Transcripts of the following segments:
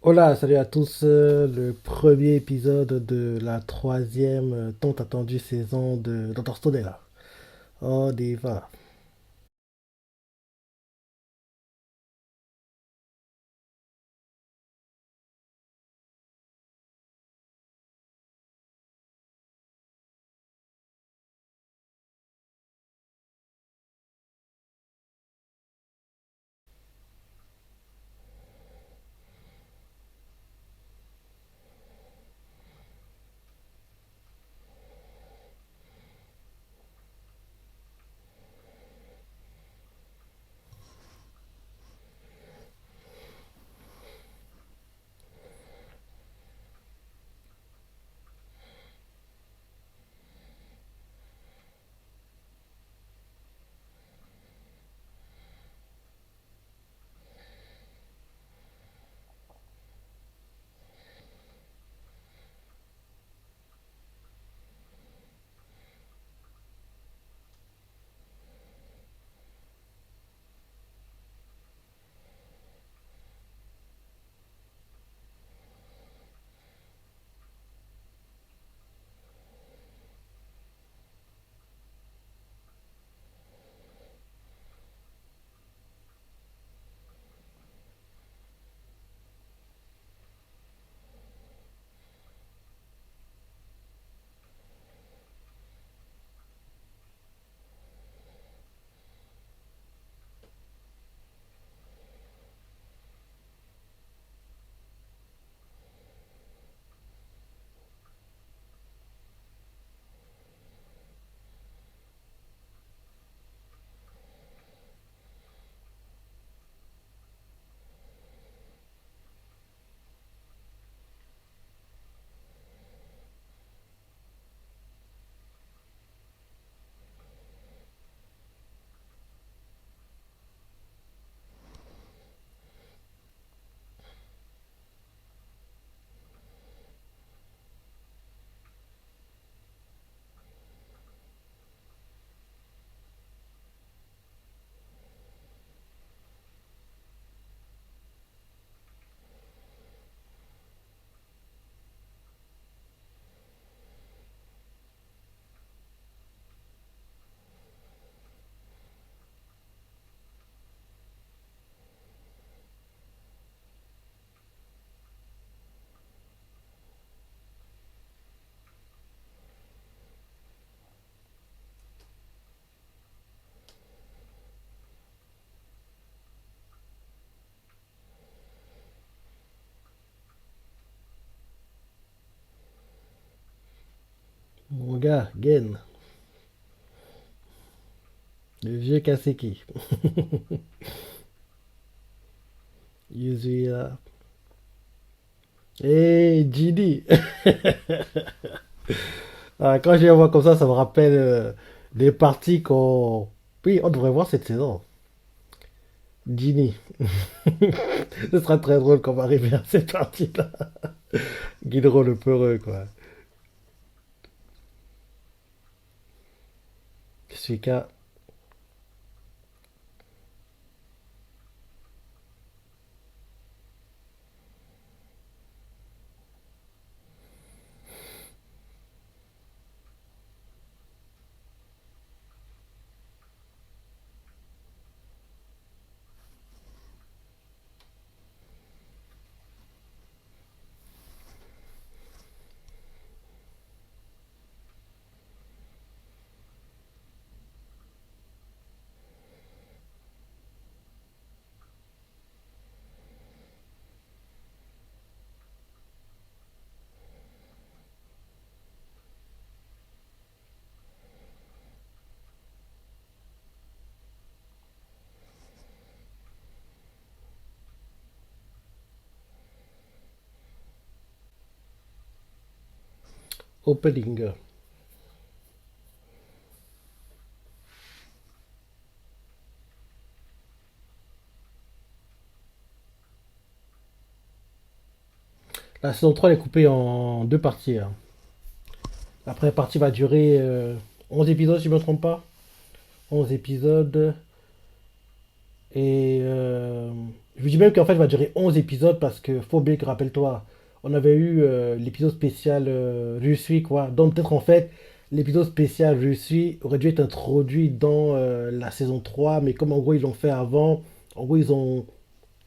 Hola, salut à tous. Le premier épisode de la troisième tant attendue saison de Dr. Stone est là. On y va. Mon gars, Gen, le vieux Kaseki. Yuzuya. Hey, Gini. Ah, quand je les vois comme ça me rappelle des parties qu'on. Oui, on devrait voir cette saison. Gini. Ce sera très drôle qu'on va arriver à cette partie-là. Guillermo le peureux, quoi. Suika. Opening. La saison 3 elle est coupée en deux parties, hein. La première partie va durer 11 épisodes, si je ne me trompe pas. 11 épisodes. Et Je dis même qu'en fait, il va durer 11 épisodes parce que, faut bien que, rappelle-toi, on avait eu l'épisode spécial Russie, quoi. Donc, peut-être en fait, l'épisode spécial Russie aurait dû être introduit dans la saison 3, mais comme en gros, ils l'ont fait avant, en gros, ils ont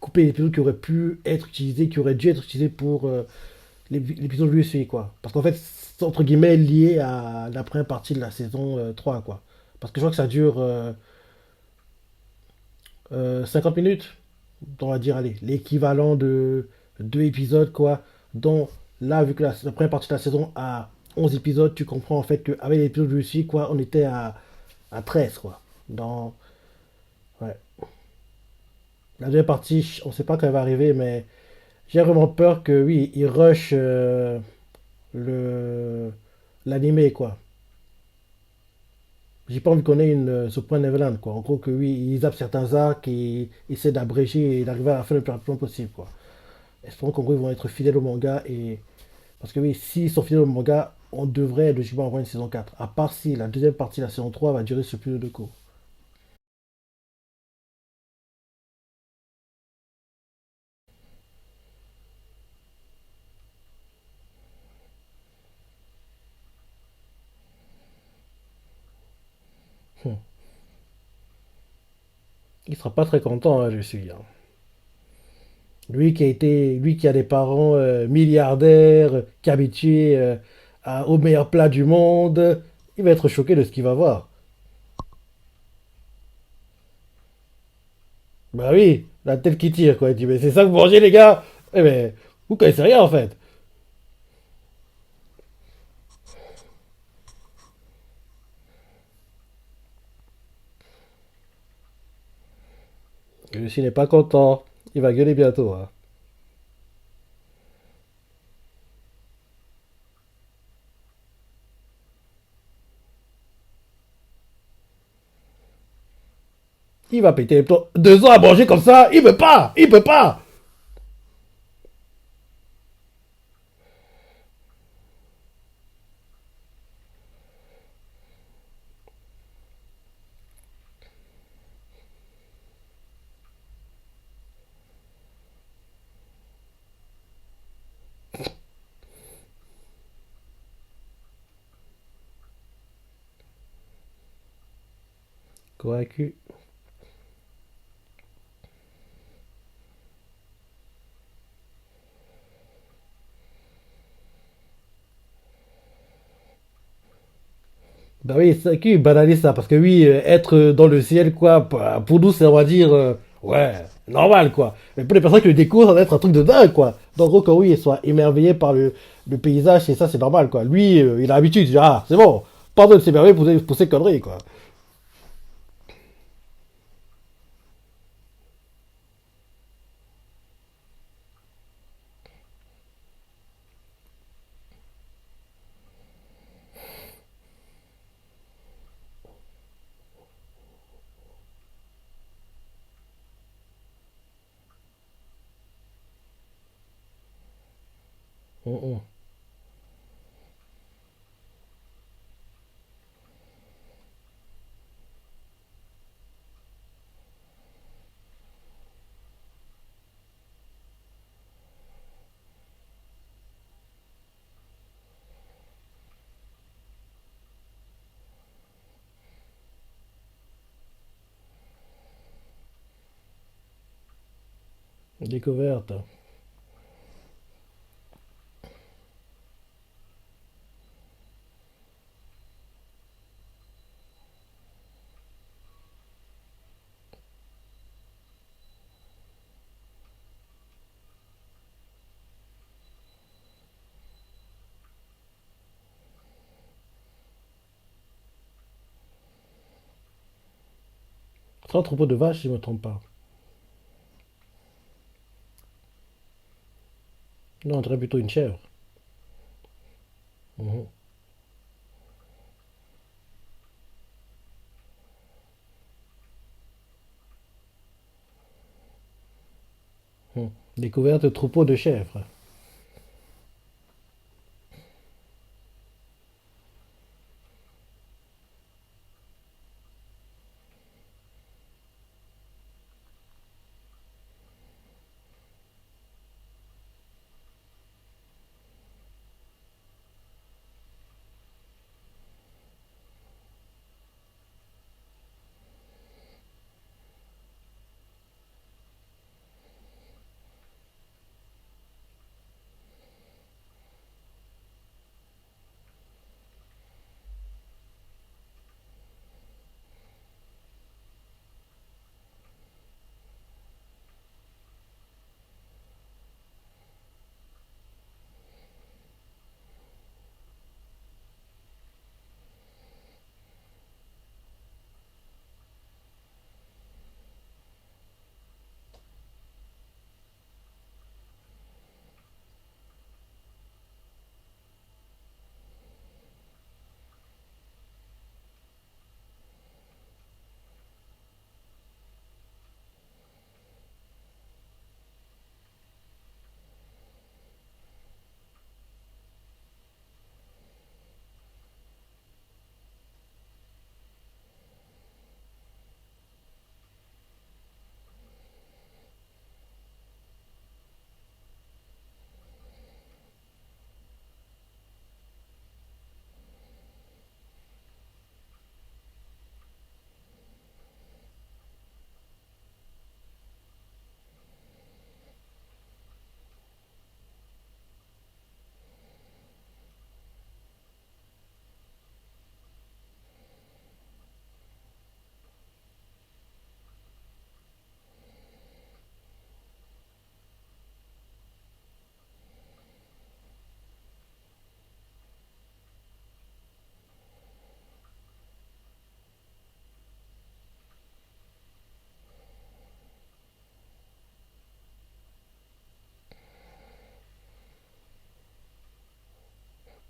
coupé l'épisode qui aurait pu être utilisé, qui aurait dû être utilisé pour l'épisode Russie, quoi. Parce qu'en fait, c'est entre guillemets lié à la première partie de la saison 3, quoi. Parce que je crois que ça dure 50 minutes, on va dire, allez, l'équivalent de 2 épisodes, quoi. Donc là, vu que la première partie de la saison a 11 épisodes, tu comprends en fait qu'avec l'épisode de Lucie, quoi, on était à 13, quoi. Dans, ouais. La deuxième partie, on ne sait pas quand elle va arriver, mais j'ai vraiment peur que, oui, ils rushent le l'animé, quoi. J'ai pas envie qu'on ait une ce point Neverland, quoi. En gros, que oui, ils zappent certains arcs et essaient d'abréger et d'arriver à la fin le plus rapidement possible, quoi. Espérons qu'en gros, ils vont être fidèles au manga. Et parce que oui, s'ils sont fidèles au manga, on devrait logiquement avoir une saison 4. À part si la deuxième partie de la saison 3 va durer sur plus de 2 cours. Hmm. Il sera pas très content, hein, je suis, hein. Lui qui a des parents milliardaires, qui est habitué au meilleur plat du monde, il va être choqué de ce qu'il va voir. Bah oui, la tête qui tire, quoi. Il dit, mais c'est ça que vous mangez, les gars? Eh ben, vous connaissez rien, en fait. Lucie n'est pas content. Il va gueuler bientôt, hein. Il va péter les plombs. 2 ans à manger comme ça, il peut pas! Il peut pas! Convaincu. Bah oui, c'est qui banalise ça, parce que oui, être dans le ciel, quoi, bah, pour nous, c'est, on va dire, ouais, normal, quoi. Mais pour les personnes qui le découvrent, ça va être un truc de dingue, quoi. Donc, en gros, que oui, ils soient émerveillés par le paysage, et ça, c'est normal, quoi. Lui, il a l'habitude, il dit, ah, c'est bon, pardon de s'émerveiller pour ces conneries, quoi. Hum, hum. Découverte. C'est un troupeau de vaches, si je me trompe pas. Non, on dirait plutôt une chèvre. Mhm. Mhm. Découverte de troupeau de chèvres.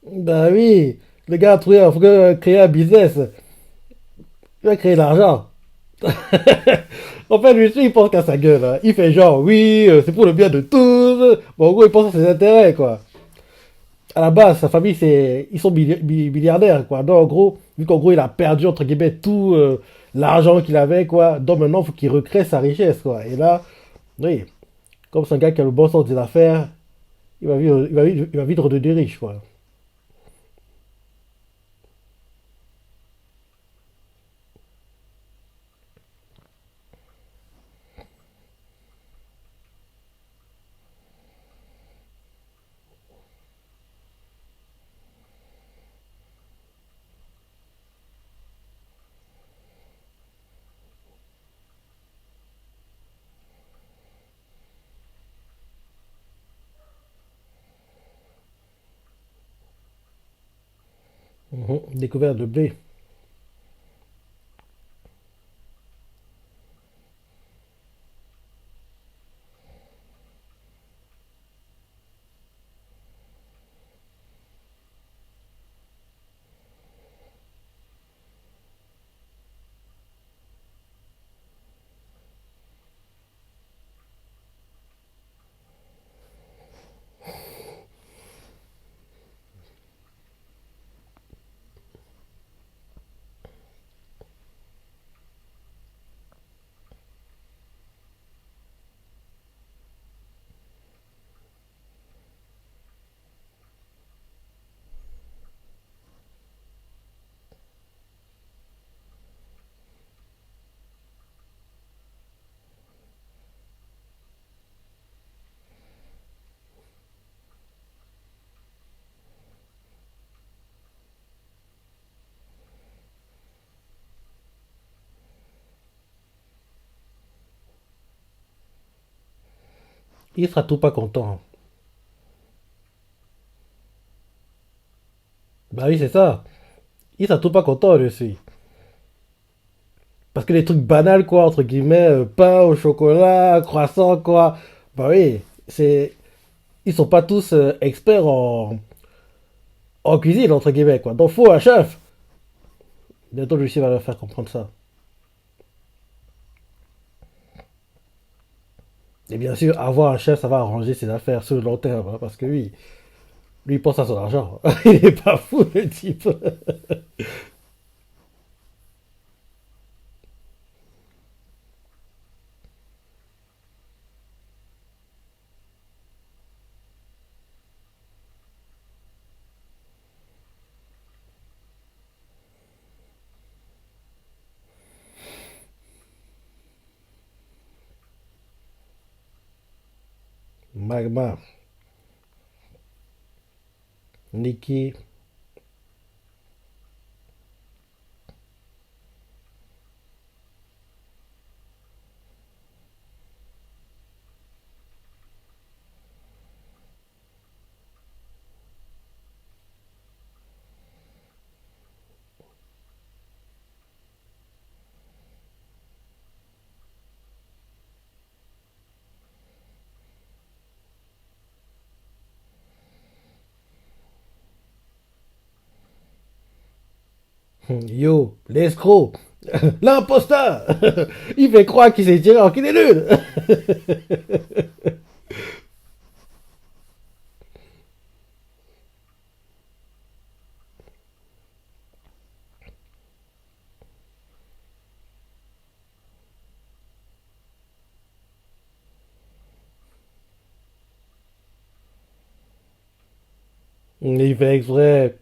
Bah oui, le gars a trouvé créer un business. Il va créer de l'argent. En fait, lui, il pense qu'à sa gueule, hein. Il fait genre, oui, c'est pour le bien de tous. Bon, en gros, il pense à ses intérêts, quoi. À la base, sa famille, ils sont milliardaires, quoi. Donc, en gros, vu qu'en gros, il a perdu, entre guillemets, tout l'argent qu'il avait, quoi. Donc, maintenant, il faut qu'il recrée sa richesse, quoi. Et là, oui, comme c'est un gars qui a le bon sens des affaires, il va vite redevenir riche, quoi. Mhm. Découverte de blé. Il sera tout pas content. Bah oui, c'est ça. Il sera tout pas content, lui aussi. Parce que les trucs banals, quoi, entre guillemets, pain au chocolat, croissant, quoi. Bah oui, ils sont pas tous experts en cuisine, entre guillemets, quoi. Donc, faut un chef. Bientôt, Lucie va leur faire comprendre ça. Et bien sûr, avoir un chef, ça va arranger ses affaires sur le long terme, hein, parce que lui, il pense à son argent. Il est pas fou, le type. Magma, Nikki. Yo, l'escroc. L'imposteur. Il fait croire qu'il s'est tiré en qu'il est nul. Il fait exprès.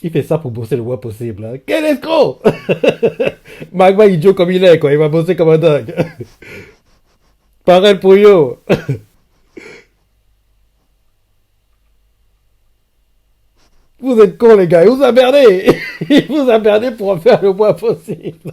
Il fait ça pour bosser le moins possible, hein. Quel escroc. Magma idiot comme il est, quoi. Il va bosser comme un dingue. Pareil pour Yo. Vous êtes cons, les gars. Il vous a merdé. Il vous a merdé pour en faire le moins possible.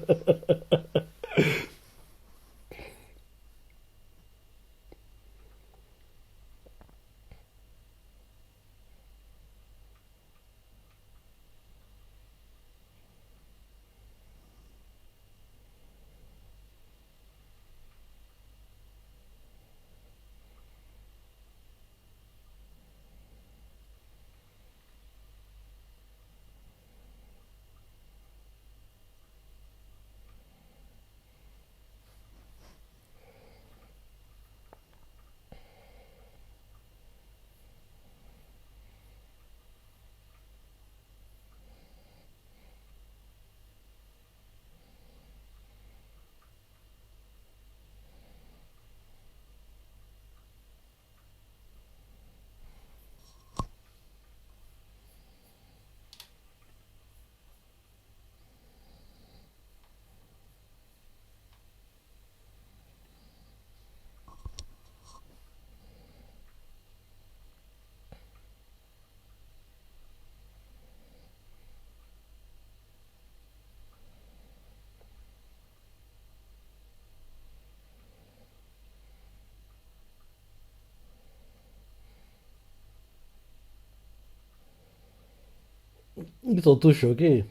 Ils sont tous choqués.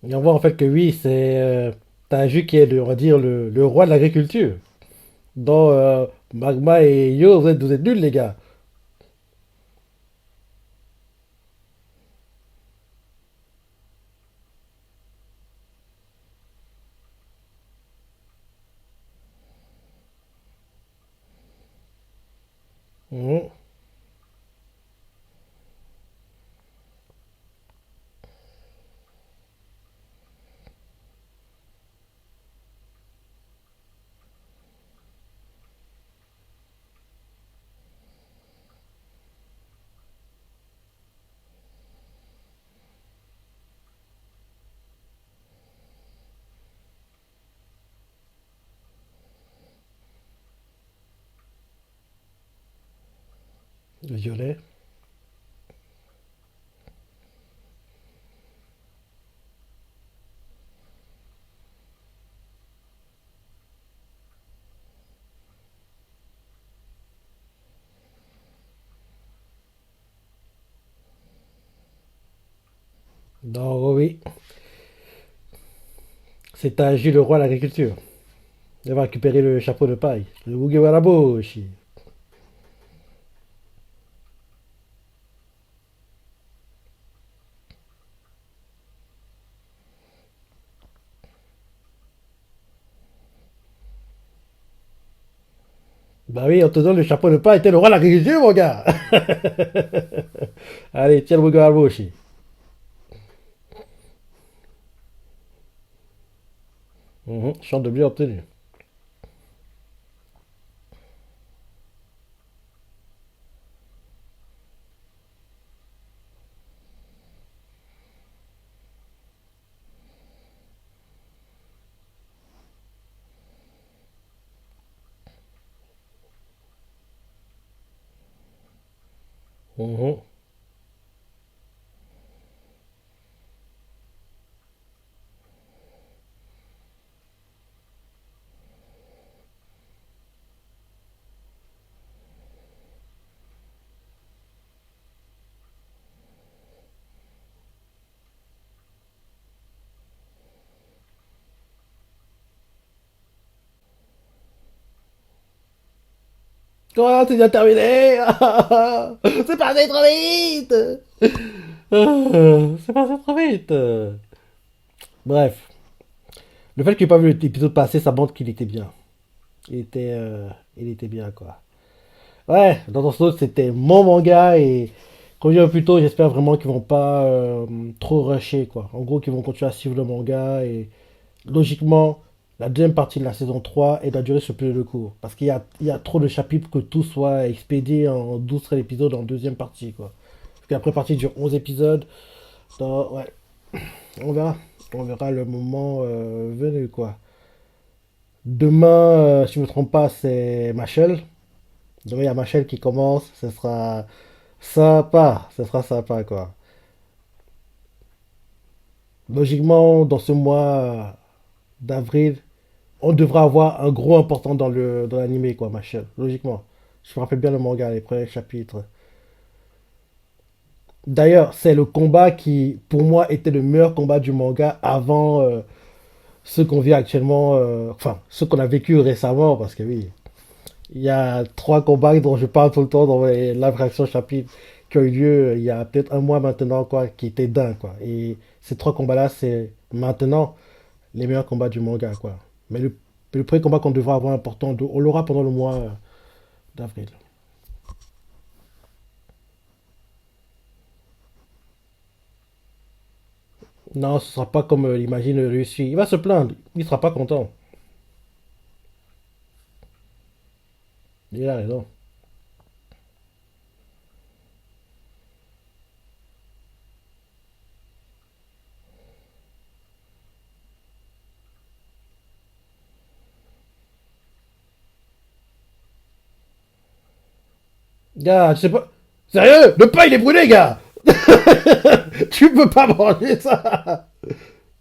Et on voit en fait que oui, c'est Taju qui est, on va dire, le roi de l'agriculture. Dans Magma et Yo, vous êtes nuls, les gars. Mhm. Le violet. Non, oui, c'est Taju, le roi de l'agriculture. Il va récupérer le chapeau de paille. Le Mugiwaraboshi. Bah oui, on te donne le chapeau de paille. T'es le roi de l'agriculture, mon gars. Allez, tiens le Mugiwaraboshi. Mhm. Chante de blé obtenu. Mhm. Quoi, c'est déjà terminé. C'est passé trop vite. C'est passé trop vite. Bref, le fait qu'il n'ait pas vu l'épisode passer, ça montre qu'il était bien. Il était bien, quoi. Ouais, dans ton sens, c'était mon manga et comme je disais plus tôt, j'espère vraiment qu'ils vont pas trop rusher, quoi. En gros, qu'ils vont continuer à suivre le manga et logiquement, la deuxième partie de la saison 3 elle doit durer sur plus de cours. Parce il y a trop de chapitres que tout soit expédié en 12 épisodes en deuxième partie, quoi. Parce que la première partie dure 11 épisodes. Ouais, on verra. On verra le moment venu, quoi. Demain, si je ne me trompe pas, c'est Machel. Demain, il y a Machel qui commence. Ce sera sympa. Ce sera sympa, quoi. Logiquement, dans ce mois d'avril, on devrait avoir un gros important dans l'animé, quoi, Machel. Logiquement. Je me rappelle bien le manga, les premiers chapitres. D'ailleurs, c'est le combat qui, pour moi, était le meilleur combat du manga avant ce qu'on vit actuellement, enfin, ce qu'on a vécu récemment, parce que oui, il y a trois combats dont je parle tout le temps dans les live reaction chapitres qui ont eu lieu il y a peut-être un mois maintenant, quoi, qui étaient dingues, quoi. Et ces trois combats-là, c'est maintenant les meilleurs combats du manga, quoi. Mais le premier combat qu'on devra avoir important, on l'aura pendant le mois d'avril. Non, ce sera pas comme l'imagine Russie. Il va se plaindre, il sera pas content. Il a raison. Gars, je sais pas. Sérieux, le pain il est brûlé, gars. Tu peux pas manger ça.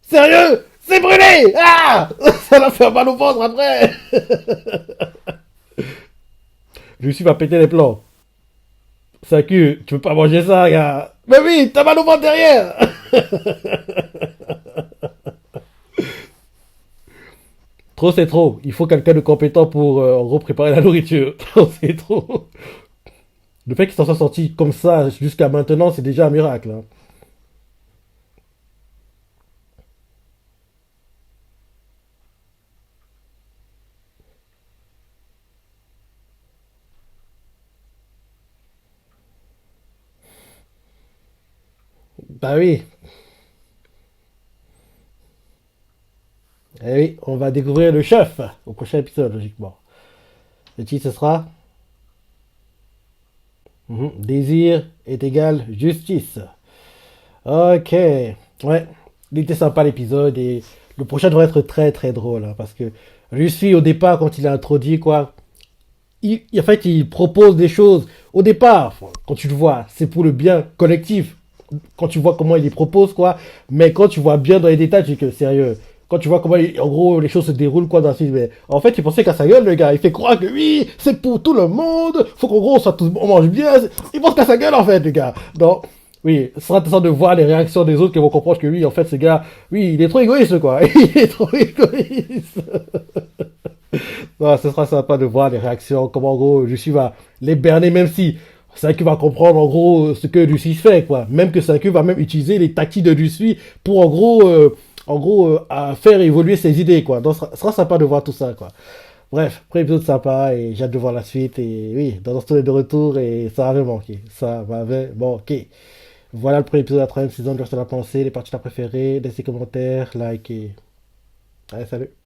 Sérieux, c'est brûlé. Ah, ça va faire mal au ventre après. Lucie va péter les plombs. Saku, tu peux pas manger ça, gars. Mais oui, t'as mal au ventre derrière. Trop, c'est trop. Il faut quelqu'un de compétent pour, en gros, préparer la nourriture. Trop, c'est trop. Le fait qu'il s'en soit sorti comme ça jusqu'à maintenant, c'est déjà un miracle, hein. Bah oui. Eh oui, on va découvrir le chef au prochain épisode, logiquement. Le titre, ce sera Désir est égal justice. Ok. Ouais. Il était sympa l'épisode et le prochain devrait être très très drôle, hein, parce que Luffy, au départ, quand il a introduit, quoi, en fait, il propose des choses. Au départ, quand tu le vois, c'est pour le bien collectif. Quand tu vois comment il les propose, quoi. Mais quand tu vois bien dans les détails, tu dis que sérieux. Quand tu vois comment, en gros, les choses se déroulent, quoi, dans le film. Mais en fait, il pensait qu'à sa gueule, le gars. Il fait croire que oui, c'est pour tout le monde. Faut qu'en gros, on mange bien. Il pense qu'à sa gueule, en fait, le gars. Donc, oui, ce sera intéressant de voir les réactions des autres qui vont comprendre que oui, en fait, ce gars, oui, il est trop égoïste, quoi. Il est trop égoïste. Non, ce sera sympa de voir les réactions, comment en gros Lucie va les berner, même si Saku va comprendre en gros ce que Lucie fait, quoi. Même que Saku va même utiliser les tactiques de Lucie pour en gros à faire évoluer ses idées, quoi. Donc ce sera sympa de voir tout ça, quoi. Bref, premier épisode sympa et j'ai hâte de voir la suite. Et oui, dans ce de retour et ça m'avait manqué. Ça m'avait manqué. Voilà le premier épisode de la troisième saison de Reste la pensée, les parties préférées, laissez des commentaires, like et... Allez, salut.